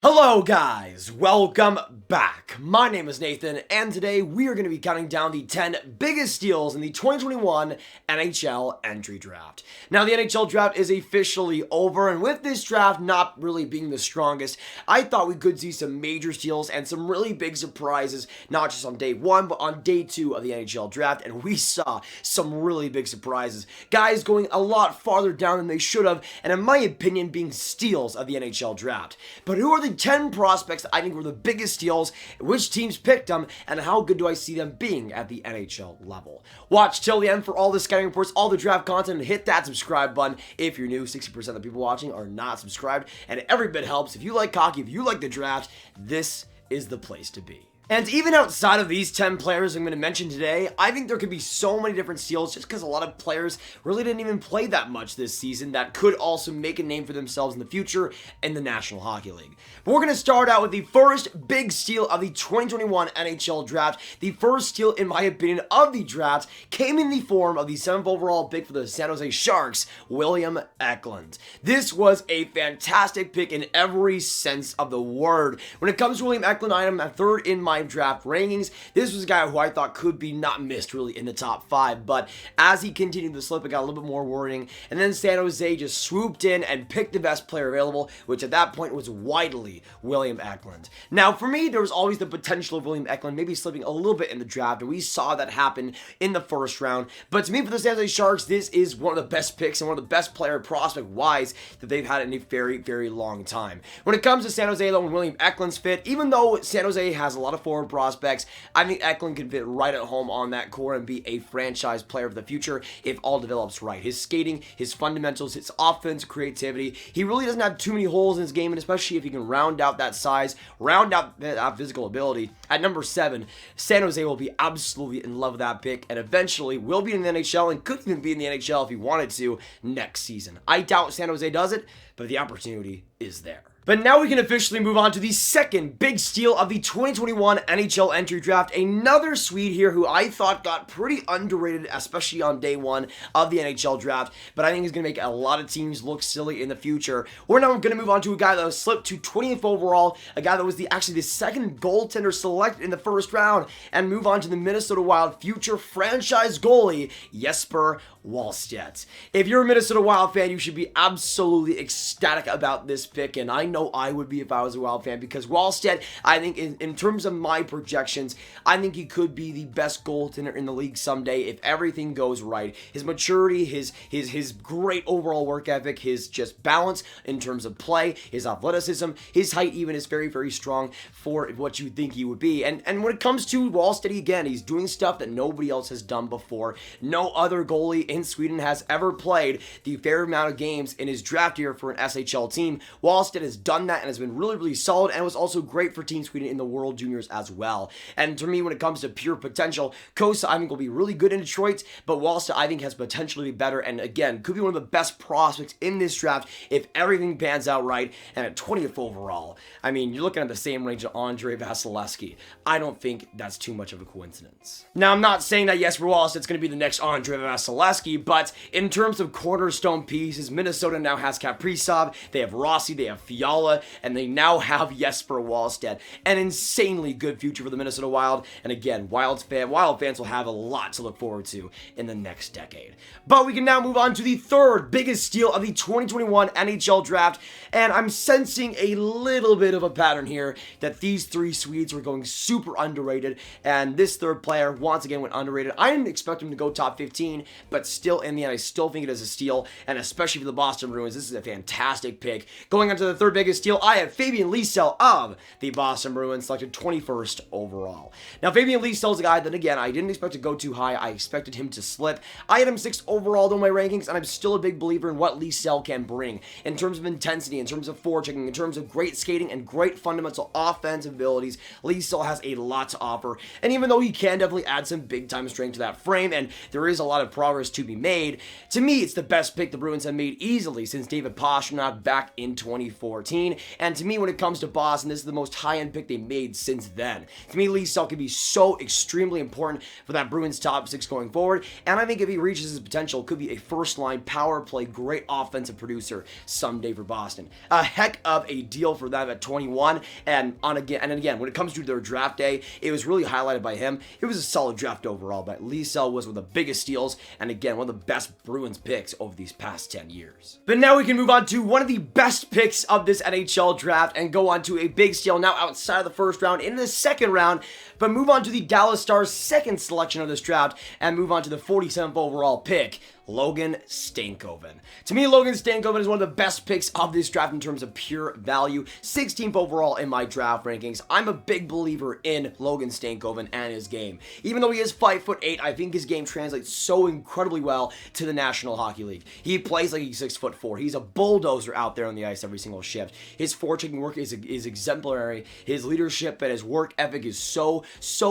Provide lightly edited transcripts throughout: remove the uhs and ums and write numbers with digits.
Hello guys, welcome back. My name is Nathan and today we are going to be counting down the 10 biggest steals in the 2021 NHL entry draft. Now the NHL draft is officially over, and with this draft not really being the strongest, I thought we could see some major steals and some really big surprises, not just on day 1 but on day 2 of the NHL draft, and we saw some really big surprises. Guys going a lot farther down than they should have, and in my opinion being steals of the NHL draft. But who are the 10 prospects that I think were the biggest steals, which teams picked them, and how good do I see them being at the NHL level? Watch till the end for all the scouting reports, all the draft content, and hit that subscribe button if you're new. 60% of the people watching are not subscribed, and every bit helps. If you like hockey, if you like the draft, this is the place to be. And even outside of these 10 players I'm going to mention today, I think there could be so many different steals just because a lot of players really didn't even play that much this season that could also make a name for themselves in the future in the National Hockey League. But we're going to start out with the first big steal of the 2021 NHL draft. The first steal, in my opinion, of the draft came in the form of the 7th overall pick for the San Jose Sharks, William Eklund. This was a fantastic pick in every sense of the word. When it comes to William Eklund, I am at third in my draft rankings. This was a guy who I thought could be not missed really in the top 5, but as he continued to slip, it got a little bit more worrying, and then San Jose just swooped in and picked the best player available, which at that point was widely William Eklund. Now, for me, there was always the potential of William Eklund maybe slipping a little bit in the draft, and we saw that happen in the first round, but to me, for the San Jose Sharks, this is one of the best picks and one of the best player prospect-wise that they've had in a very, very long time. When it comes to San Jose, though, and William Eklund's fit, even though San Jose has a lot of forward prospects, I think Eklund can fit right at home on that core and be a franchise player of the future if all develops right. His skating, his fundamentals, his offense, creativity, he really doesn't have too many holes in his game, and especially if he can round out that size, round out that physical ability. At number 7, San Jose will be absolutely in love with that pick and eventually will be in the NHL and could even be in the NHL if he wanted to next season. I doubt San Jose does it, but the opportunity is there. But now we can officially move on to the second big steal of the 2021 NHL entry draft. Another Swede here who I thought got pretty underrated, especially on day 1 of the NHL draft, but I think he's going to make a lot of teams look silly in the future. We're now going to move on to a guy that was slipped to 20th overall, a guy that was actually the second goaltender selected in the first round, and move on to the Minnesota Wild future franchise goalie, Jesper Wallstedt. If you're a Minnesota Wild fan, you should be absolutely ecstatic about this pick, and I know I would be if I was a Wild fan, because Wallstedt, I think in terms of my projections, I think he could be the best goaltender in the league someday if everything goes right. His maturity, his great overall work ethic, his just balance in terms of play, his athleticism, his height even is very, very strong for what you think he would be. And when it comes to Wallstedt, again, he's doing stuff that nobody else has done before. No other goalie in Sweden has ever played the fair amount of games in his draft year for an SHL team. Wallstedt has done that and has been really, really solid, and was also great for Team Sweden in the World Juniors as well. And to me, when it comes to pure potential, Cossa, I think, will be really good in Detroit, but Wallstedt, I think, has potential to be better, and again, could be one of the best prospects in this draft if everything pans out right. And at 20th overall, I mean, you're looking at the same range of Andre Vasilevsky. I don't think that's too much of a coincidence. Now, I'm not saying that Jesper Wallstedt's going to be the next Andre Vasilevsky, but in terms of cornerstone pieces, Minnesota now has Kaprizov, they have Rossi, they have Fiala, and they now have Jesper Wallstedt. An insanely good future for the Minnesota Wild, and again, Wild fans will have a lot to look forward to in the next decade. But we can now move on to the third biggest steal of the 2021 NHL draft, and I'm sensing a little bit of a pattern here that these 3 Swedes were going super underrated, and this third player once again went underrated. I didn't expect him to go top 15, but still in the end, I still think it is a steal, and especially for the Boston Bruins, this is a fantastic pick. Going on to the third biggest steal, I have Fabien Lee of the Boston Bruins, selected 21st overall. Now, Fabien Lee is a guy that, again, I didn't expect to go too high. I expected him to slip. I had him 6th overall in my rankings, and I'm still a big believer in what Lysell can bring in terms of intensity, in terms of forechecking, in terms of great skating, and great fundamental offensive abilities. Lysell has a lot to offer, and even though he can definitely add some big-time strength to that frame, and there is a lot of progress to be made, to me, it's the best pick the Bruins have made easily since David Pastrnak back in 2014. 2014. And to me, when it comes to Boston, this is the most high-end pick they made since then. To me, Lysell could be so extremely important for that Bruins top 6 going forward. And I think if he reaches his potential, could be a first-line power play, great offensive producer someday for Boston. A heck of a deal for them at 21. And again, when it comes to their draft day, it was really highlighted by him. It was a solid draft overall, but Lysell was one of the biggest steals, and again, one of the best Bruins picks over these past 10 years. But now we can move on to one of the best picks of this NHL draft and go on to a big steal now outside of the first round, in the second round, but move on to the Dallas Stars' second selection of this draft and move on to the 47th overall pick, Logan Stankoven. To me, Logan Stankoven is one of the best picks of this draft in terms of pure value. 16th overall in my draft rankings. I'm a big believer in Logan Stankoven and his game. Even though he is 5'8", I think his game translates so incredibly well to the National Hockey League. He plays like he's 6'4". He's a bulldozer out there on the ice every single shift. His forechecking work is exemplary. His leadership and his work ethic is so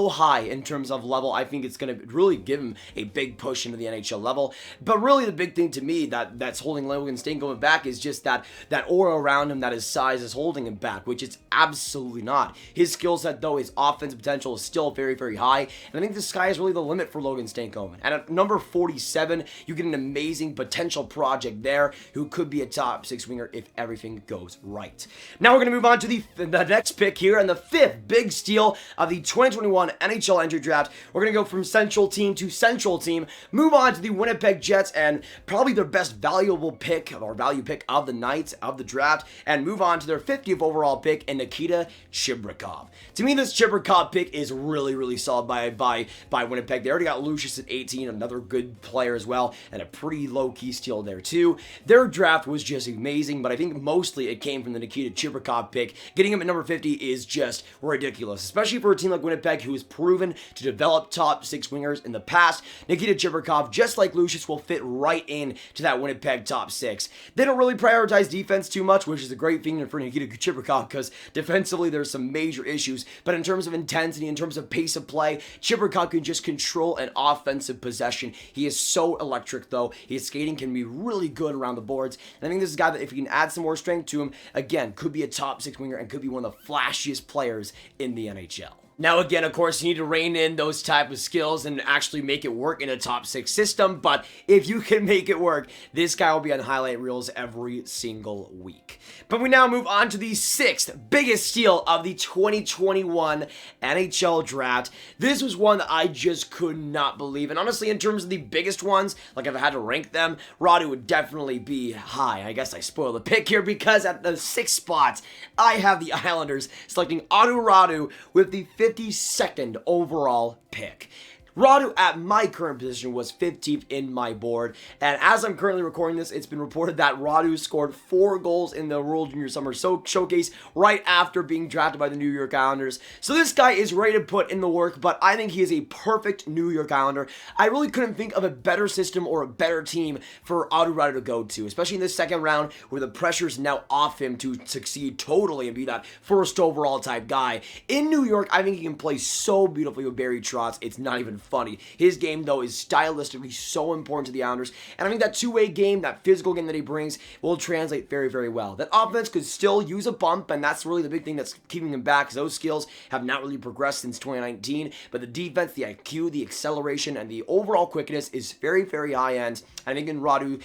high in terms of level. I think it's going to really give him a big push into the NHL level. But really the big thing to me that's holding Logan Stankoven back is just that aura around him, that his size is holding him back, which it's absolutely not. His skill set, though, his offensive potential is still very, very high, and I think the sky is really the limit for Logan Stankoven. And at number 47, you get an amazing potential project there who could be a top 6 winger if everything goes right. Now we're going to move on to the next pick here, and the 5th big steal of the 2021 NHL entry draft. We're going to go from Central Team to Central Team, move on to the Winnipeg Jets, and probably their best valuable pick or value pick of the night of the draft, and move on to their 50th overall pick in Nikita Chibrikov. To me, this Chibrikov pick is really solid by Winnipeg. They already got Lucius at 18, another good player as well, and a pretty low-key steal there too. Their draft was just amazing, but I think mostly it came from the Nikita Chibrikov pick. Getting him at number 50 is just ridiculous, especially for a team like Winnipeg who has proven to develop top 6 wingers in the past. Nikita Chibrikov, just like Lucius, will fit right in to that Winnipeg top 6. They don't really prioritize defense too much, which is a great thing for Nikita Chibrikov because defensively there's some major issues, but in terms of intensity, in terms of pace of play, Chibrikov can just control an offensive possession. He is so electric though. His skating can be really good around the boards, and I think this is a guy that if you can add some more strength to him, again, could be a top 6 winger and could be one of the flashiest players in the NHL. Now, again, of course, you need to rein in those type of skills and actually make it work in a top 6 system, but if you can make it work, this guy will be on highlight reels every single week. But we now move on to the 6th biggest steal of the 2021 NHL draft. This was one that I just could not believe, and honestly, in terms of the biggest ones, like if I had to rank them, Räty would definitely be high. I guess I spoiled the pick here because at the 6th spot, I have the Islanders selecting Aatu with the 52nd overall pick. Räty at my current position was 15th in my board, and as I'm currently recording this, it's been reported that Räty scored 4 goals in the World Junior Summer Showcase right after being drafted by the New York Islanders. So this guy is ready to put in the work, but I think he is a perfect New York Islander. I really couldn't think of a better system or a better team for Räty to go to, especially in the second round where the pressure's now off him to succeed totally and be that first overall type guy. In New York, I think he can play so beautifully with Barry Trotz, it's not even funny. His game, though, is stylistically so important to the Islanders, and I think that two-way game, that physical game that he brings, will translate very, very well. That offense could still use a bump, and that's really the big thing that's keeping him back, because those skills have not really progressed since 2019, but the defense, the IQ, the acceleration, and the overall quickness is very, very high-end. I think in Räty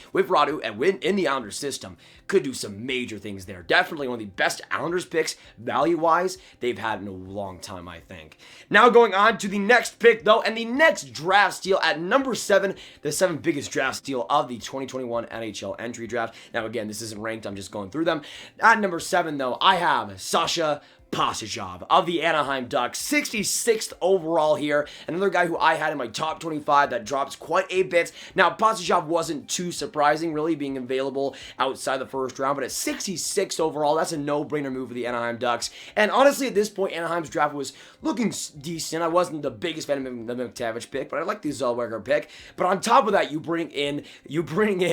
and in the Islanders system, could do some major things there. Definitely one of the best Islanders picks, value-wise, they've had in a long time, I think. Now going on to the next pick, though, and the next draft steal at number 7, the 7th biggest draft steal of the 2021 NHL entry draft. Now, again, this isn't ranked, I'm just going through them. At number 7, though, I have Sasha Pastujov of the Anaheim Ducks, 66th overall here. Another guy who I had in my top 25 that drops quite a bit. Now, Pastujov wasn't too surprising, really, being available outside the first round, but at 66th overall, that's a no-brainer move for the Anaheim Ducks. And honestly, at this point, Anaheim's draft was looking decent. I wasn't the biggest fan of the McTavish pick, but I like the Zellweger pick. But on top of that, you bring in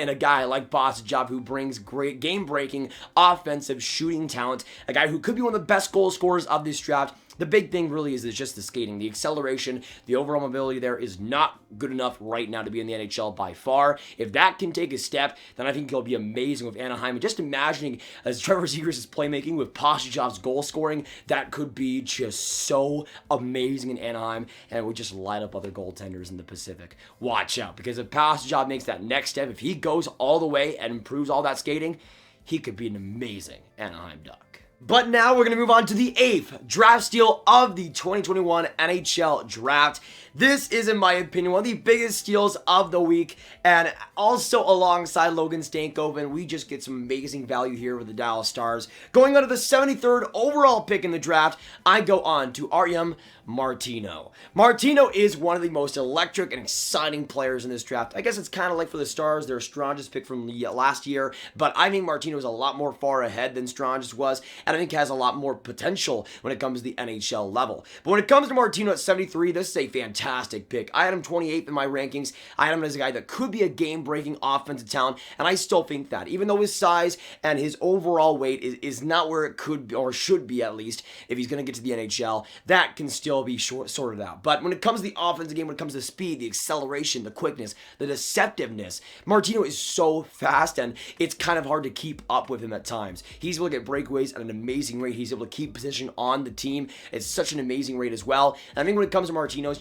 a guy like Pastujov who brings great game-breaking offensive shooting talent, a guy who could be one of the best goal goal scorers of this draft, the big thing really is just the skating. The acceleration, the overall mobility there is not good enough right now to be in the NHL by far. If that can take a step, then I think he'll be amazing with Anaheim. And just imagining as Trevor Zegras' playmaking with Pastujov's goal scoring, that could be just so amazing in Anaheim, and it would just light up other goaltenders in the Pacific. Watch out, because if Pastujov makes that next step, if he goes all the way and improves all that skating, he could be an amazing Anaheim Duck. But now we're going to move on to the 8th draft steal of the 2021 NHL draft. This is, in my opinion, one of the biggest steals of the week, and also alongside Logan Stankoven, we just get some amazing value here with the Dallas Stars. Going on to the 73rd overall pick in the draft, I go on to Artem Martino. Martino is one of the most electric and exciting players in this draft. I guess it's kind of like for the Stars, their strongest pick from the last year, but I think Martino is a lot more far ahead than Stranges was, and I think has a lot more potential when it comes to the NHL level. But when it comes to Martino at 73, this is a fantastic pick. I had him 28th in my rankings. I had him as a guy that could be a game-breaking offensive talent, and I still think that. Even though his size and his overall weight is not where it could be, or should be at least, if he's going to get to the NHL, that can still be sorted out. But when it comes to the offensive game, when it comes to speed, the acceleration, the quickness, the deceptiveness, Martino is so fast, and it's kind of hard to keep up with him at times. He's able to get breakaways at an amazing rate. He's able to keep position on the team. It's such an amazing rate as well. And I think when it comes to Martino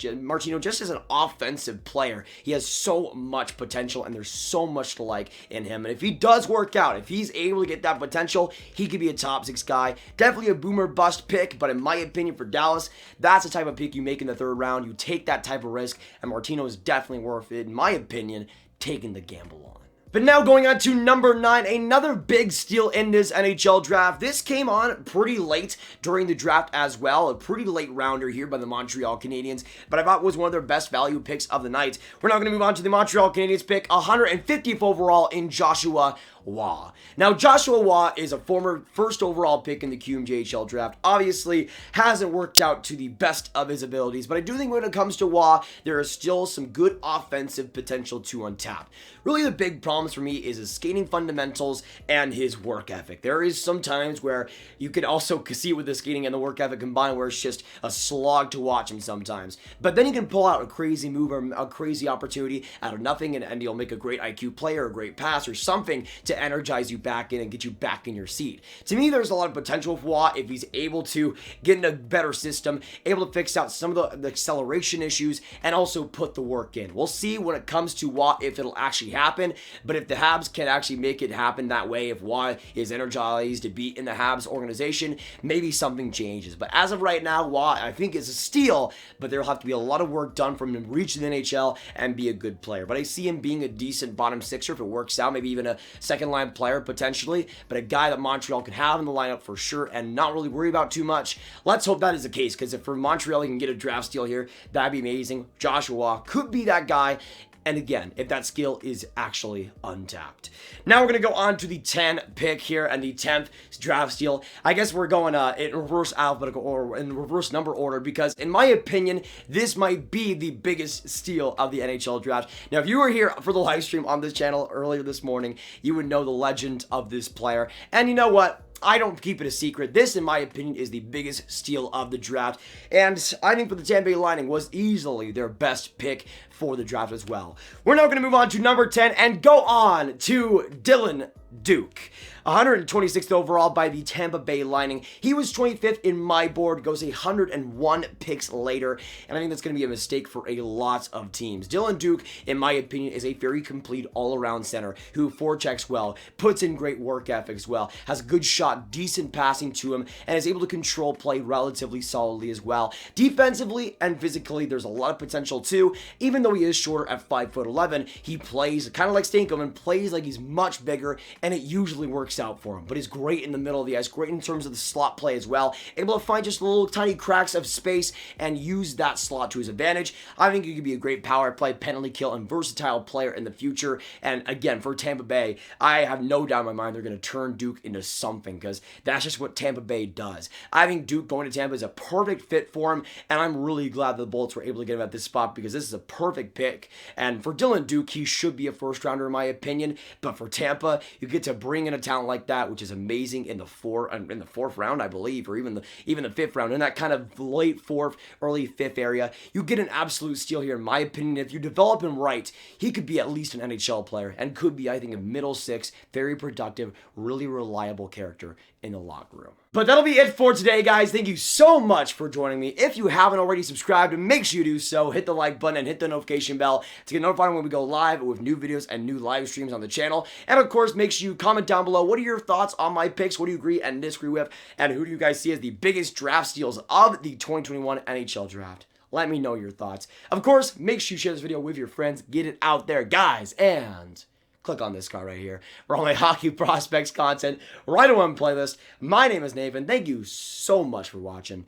just as an offensive player, he has so much potential, and there's so much to like in him. And if he does work out, if he's able to get that potential, he could be a top 6 guy. Definitely a boomer bust pick, but in my opinion for Dallas, that's the type of pick you make in the 3rd round. You take that type of risk, and Martino is definitely worth it, in my opinion, taking the gamble on. But now going on to number 9, another big steal in this NHL draft. This came on pretty late during the draft as well. A pretty late rounder here by the Montreal Canadiens, but I thought was one of their best value picks of the night. We're now going to move on to the Montreal Canadiens pick, 150th overall in Joshua Waugh. Now, Joshua Waugh is a former first overall pick in the QMJHL draft. Obviously, hasn't worked out to the best of his abilities, but I do think when it comes to Waugh, there is still some good offensive potential to untap. Really, the big problems for me is his skating fundamentals and his work ethic. There is some times where you could also see it with the skating and the work ethic combined, where it's just a slog to watch him sometimes. But then he can pull out a crazy move or a crazy opportunity out of nothing, and he'll make a great IQ play or a great pass or something to energize you back in and get you back in your seat. To me, there's a lot of potential with Waugh if he's able to get in a better system, able to fix out some of the acceleration issues, and also put the work in. We'll see when it comes to Waugh if it'll actually happen, but if the Habs can actually make it happen that way, if Waugh is energized to be in the Habs organization, maybe something changes. But as of right now, Waugh, I think, is a steal, but there'll have to be a lot of work done for him to reach the NHL and be a good player. But I see him being a decent bottom sixer if it works out, maybe even a second line player potentially, but a guy that Montreal can have in the lineup for sure and not really worry about too much. Let's hope that is the case, because if for Montreal he can get a draft steal here, that'd be amazing. Joshua Waugh could be that guy. And again, if that skill is actually untapped. Now we're going to go on to the 10th pick here and the 10th draft steal. I guess we're going in reverse alphabetical or in reverse number order, because in my opinion, this might be the biggest steal of the NHL draft. Now, if you were here for the live stream on this channel earlier this morning, you would know the legend of this player. And you know what? I don't keep it a secret. This, in my opinion, is the biggest steal of the draft. And I think for the Tampa Bay Lightning was easily their best pick for the draft as well. We're now going to move on to number 10 and go on to Dylan Duke. 126th overall by the Tampa Bay Lightning. He was 25th in my board, goes 101 picks later, and I think that's going to be a mistake for a lot of teams. Dylan Duke, in my opinion, is a very complete all-around center who forechecks well, puts in great work ethic as well, has a good shot, decent passing to him, and is able to control play relatively solidly as well. Defensively and physically, there's a lot of potential too. Even though he is shorter at 5'11", he plays kind of like Stankoven, plays like he's much bigger, and it usually works out for him. But he's great in the middle of the ice, great in terms of the slot play as well, able to find just little tiny cracks of space and use that slot to his advantage. I think he could be a great power play, penalty kill, and versatile player in the future. And again, for Tampa Bay, I have no doubt in my mind they're going to turn Duke into something, because that's just what Tampa Bay does. I think Duke going to Tampa is a perfect fit for him, and I'm really glad the Bolts were able to get him at this spot, because this is a perfect pick. And for Dylan Duke, he should be a first rounder in my opinion, but for Tampa, you get to bring in a talent talent like that, which is amazing in the fourth round, I believe, or even the fifth round, in that kind of late fourth, early fifth area, you get an absolute steal here, in my opinion. If you develop him right, he could be at least an NHL player and could be, I think, a middle six, very productive, really reliable character in the locker room. But that'll be it for today, guys. Thank you so much for joining me. If you haven't already subscribed, make sure you do so. Hit the like button and hit the notification bell to get notified when we go live with new videos and new live streams on the channel. And of course, make sure you comment down below. What are your thoughts on my picks? What do you agree and disagree with? And who do you guys see as the biggest draft steals of the 2021 NHL draft? Let me know your thoughts. Of course, make sure you share this video with your friends. Get it out there, guys. And click on this card right here for all my hockey prospects content right on my playlist. My name is Nathan. Thank you so much for watching,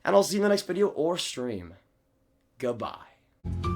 and I'll see you in the next video or stream. Goodbye.